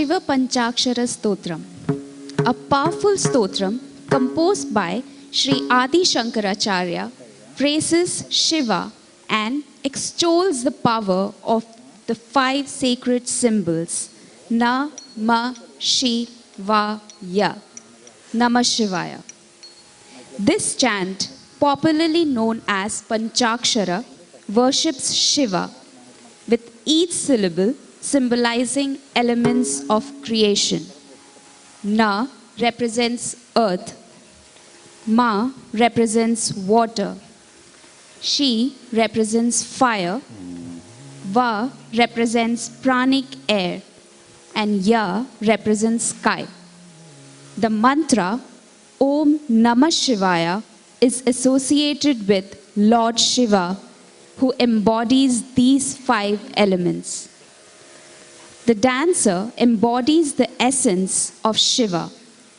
Shiva Panchakshara Stotram, a powerful stotram composed by Sri Adi Shankaracharya, praises Shiva and extols the power of the 5 sacred symbols Na, Ma, Shi, Va, Ya, Namah Shivaya. This chant, popularly known as Panchakshara, worships Shiva, with each syllable symbolizing elements of creation. Na represents earth, Ma represents water, Shi represents fire, Va represents pranic air, and Ya represents sky. The mantra Om Namah Shivaya is associated with Lord Shiva, who embodies these 5 elements. The dancer embodies the essence of Shiva,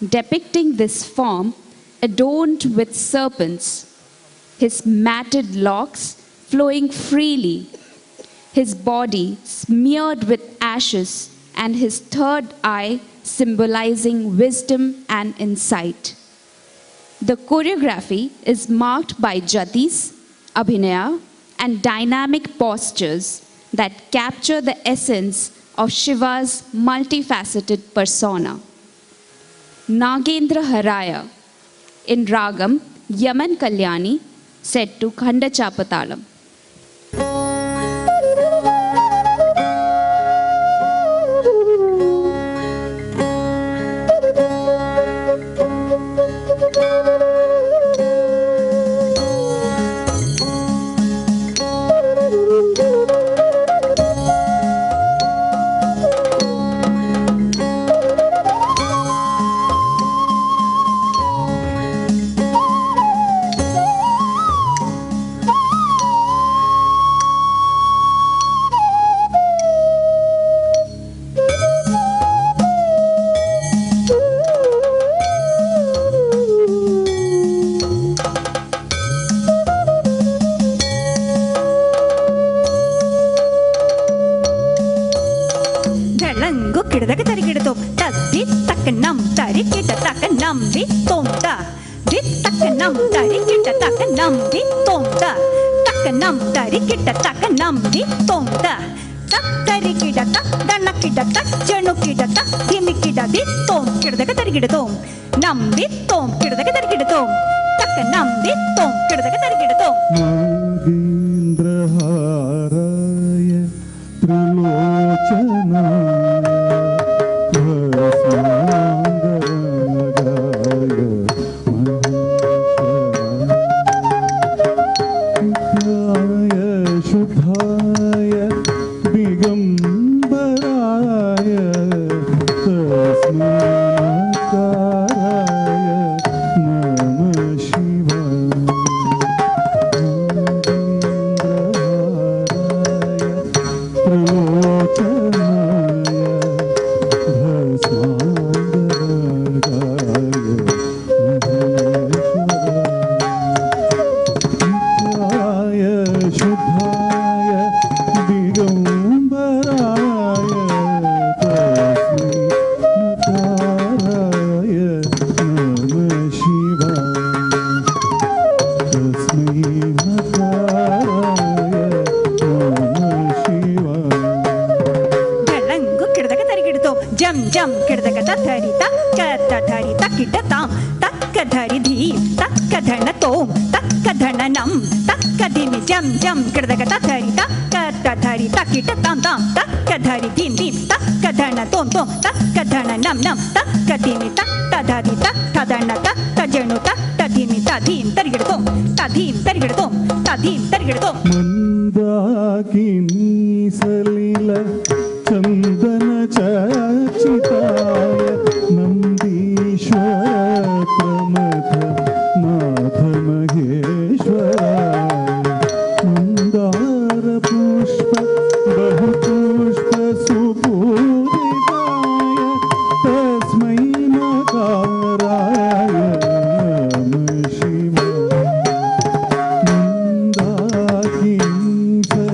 depicting this form adorned with serpents, his matted locks flowing freely, his body smeared with ashes, and his third eye symbolizing wisdom and insight. The choreography is marked by jatis, abhinaya, and dynamic postures that capture the essence of Shiva's multifaceted persona. Nagendra Haraya in Ragam Yaman Kalyani, set to Khanda Chapatalam.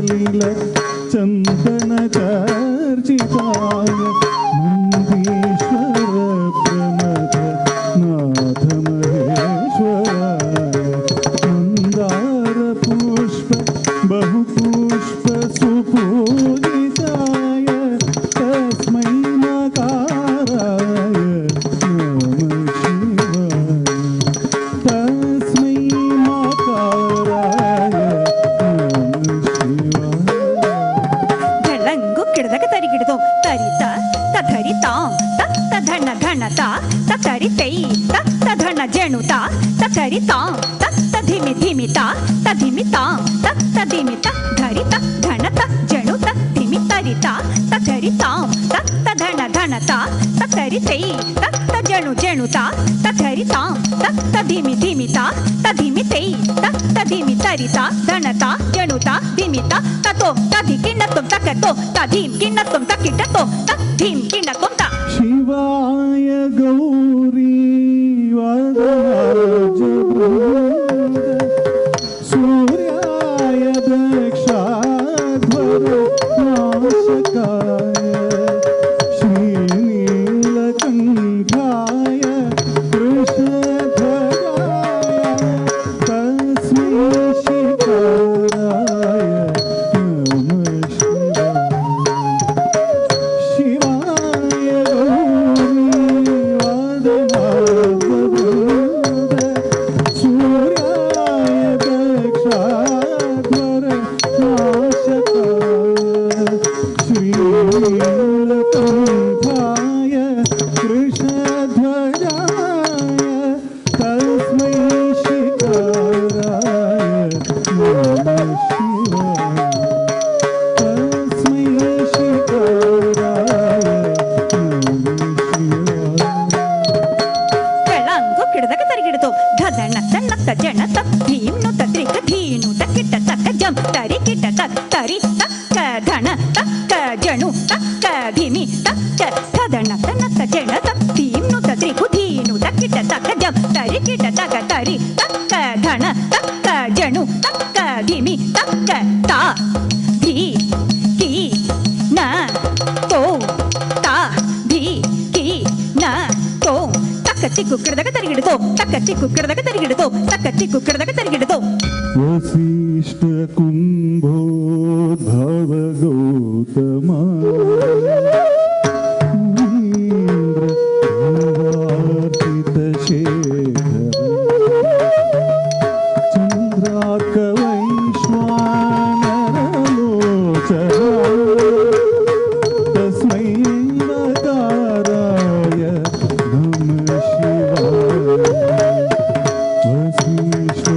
Lila ಜಣುತ ತಕರಿತ ತತ್ತ ಧಿಮಿ ಧಿಮಿತ ತಧಿಮಿತ ತತ್ತ ಧಿಮಿತ ಧರಿತ ಧಣತ ಜಣುತ ಧಿಮಿ ತರಿತ ತಕರಿತ ತತ್ತ ಧಣ ಧಣತ ತಕರಿತೈ ತತ್ತ ಜಣು ಜಣುತ ತಕರಿತ ತತ್ತ ಧಿಮಿ ಧಿಮಿತ ತಧಿಮಿತೈ ತತ್ತ ಧಿಮಿ ತರಿತ ಧಣತ ಜಣುತ ಧಿಮಿತ ತತೋ ತಧಿ ಕಿಣ್ಣತ್ತಂ ತಕತೋ ತಧೀಂ ಕಿಣ್ಣತ್ತಂ ತಕಿಟ್ಟತೋ ತಧೀಂ ಕಿಣ್ಣತ್ತಂ ತ ಶಿವಾಯ ಗೌರಿ ಸೂರ್ಯಾಯ ದಕ್ಷಾಧ್ವರ ನಾಶಕಾಯ ಶ್ರೀನೀಲಕಂಠಾಯ ಕೃಷ್ಣಧ್ವಜಾಯ ತಸ್ಮೈ ಶಿಖರಾಯ ನಮಃ ಶಿವಾಯ ವಸಿಷ್ಠ ಕುಂಭೋದ್ಭವ ಗೌತಮ ಇಂದ್ರವಾರ್ಚಿತ ಶೇಖರ ಚಂದ್ರಾರ್ಕ ವೈಶ್ವಾನರಲೋಚನ ತಸ್ಮೈ ವಕಾರಾಯ ನಮಃ ಶಿವಾಯ ವಸಿಷ್ಠ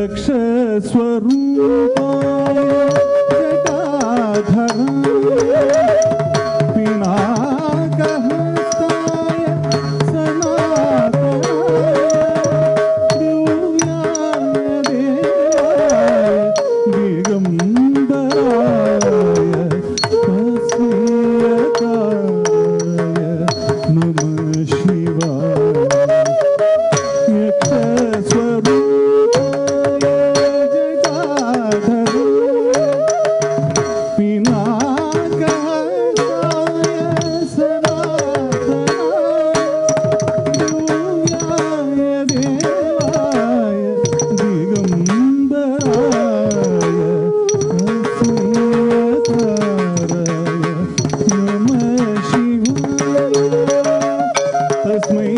ಯಕ್ಷ ಸ್ವರೂಪಾಯ ಜಟಾಧರ ಪಿನಾಕಹಸ್ತಾಯ ಸನಾತನಾಯ ದಿವ್ಯಾಯ ದೇವಾಯ ದಿಗಂಬರಾಯ ತಸ್ಮೈಕಾಯ ನಮಃ ಶಿವಾಯ ಯಕ್ಷ ಸ್ವರೂಪಾಯ ಜಟಾಧರ ಪಿನಾಕಹಸ್ತಾಯ ಸನಾತನಾಯ ದಿವ್ಯಾಯ ದೇವಾಯ ದಿಗಂಬರಾಯ ತಸ್ಮೈಕಾಯ ನಮಃ ಶಿವಾಯ ತಸ್ಮೈ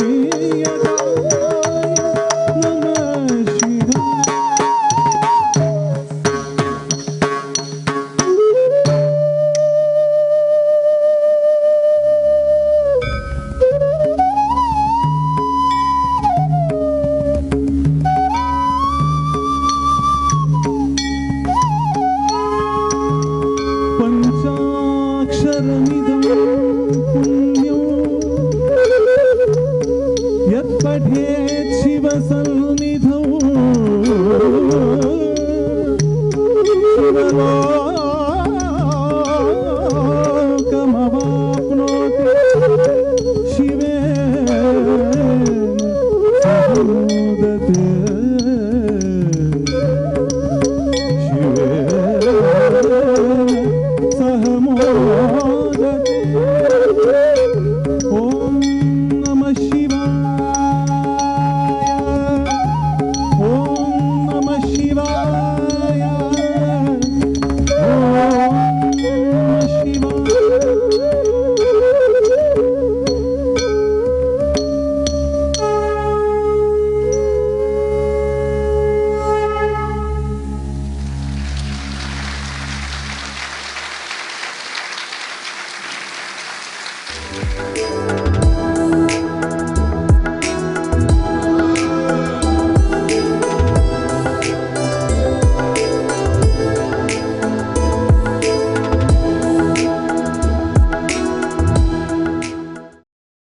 पठेत् शिवसन्निधौ